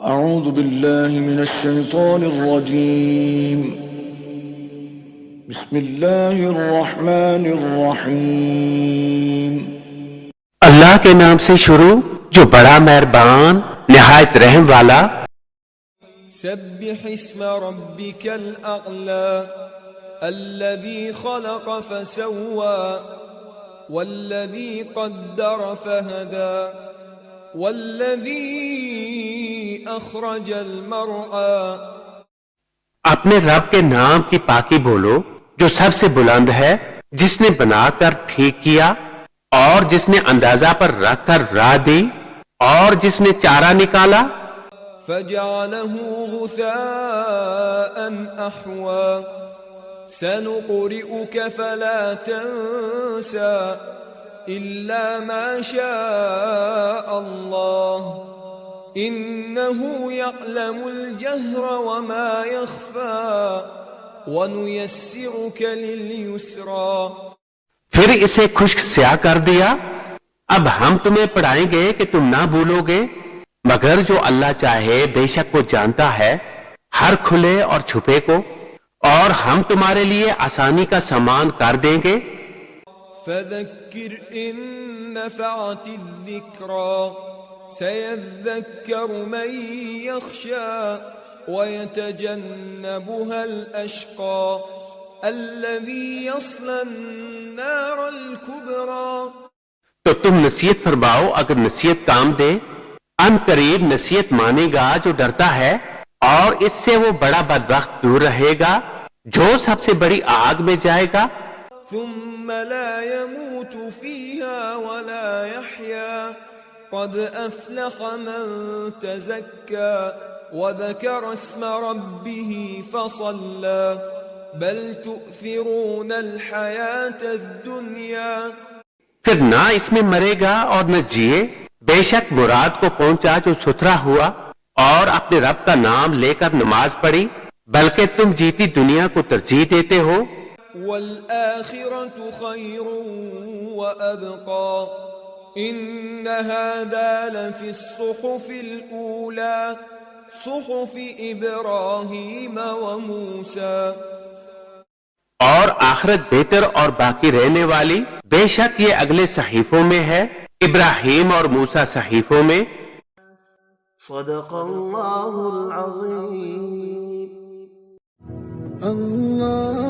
أعوذ بالله من الشيطان الرجيم بسم الله الرحمن الرحيم اللہ کے نام سے شروع جو بڑا مہربان نہایت رحم والا۔ سبح اسم ربك الأعلى الذي خلق فسوى والذي قدر فهدى والذي أخرج المرعى۔ اپنے رب کے نام کی پاکی بولو جو سب سے بلند ہے، جس نے بنا کر ٹھیک کیا اور جس نے اندازہ پر رکھ کر راہ دی اور جس نے چارہ نکالا۔ فجعله غثاء أحوى سنقرئك فلا تنسى إلا ما شاء الله إنه يعلم الجهر وما يخفى وَنُيَسِّرُكَ لِلْيُسْرَى۔ پھر اسے خشک سیاہ کر دیا۔ اب ہم تمہیں پڑھائیں گے کہ تم نہ بھولو گے، مگر جو اللہ چاہے بے شک وہ جانتا ہے ہر کھلے اور چھپے کو، اور ہم تمہارے لیے آسانی کا سامان کر دیں گے۔ فَذَكِّرْ إِن نَّفَعَتِ الذِّكْرَى سَيَذَّكَّرُ مَن يَخْشَى وَيَتَجَنَّبُهَا الْأَشْقَى الَّذِي يَصْلَى النَّارَ الْكُبْرَى۔ تو تم نصیحت فرماؤ اگر نصیحت کام دے، ان قریب نصیحت مانے گا جو ڈرتا ہے، اور اس سے وہ بڑا بدبخت دور رہے گا جو سب سے بڑی آگ میں جائے گا۔ ثُمَّ لَا يَمُوتُ فِيهَا وَلَا يَحْيَا قَدْ أَفْلَحَ مَن تَزَكَّى وَذَكَرَ اسْمَ رَبِّهِ فَصَلَّى بَلْ تُؤْثِرُونَ الْحَيَاةَ الدُّنْيَا۔ پھر نہ اس میں مرے گا اور نہ جیے، بے شک مراد کو پہنچا جو ستھرا ہوا اور اپنے رب کا نام لے کر نماز پڑھی، بلکہ تم جیتی دنیا کو ترجیح دیتے ہو۔ وَالْآخِرَةُ خَيْرٌ وَأَبْقَى إِنَّ هَذَا لَفِي الصُّحُفِ الْأُولَى صُحُفِ إِبْرَاهِيمَ وَمُوسَى۔ اور آخرت بہتر اور باقی رہنے والی، بے شک یہ اگلے صحیفوں میں ہے، ابراہیم اور موسیٰ صحیفوں میں۔ صدق اللہ العظیم۔ اللہ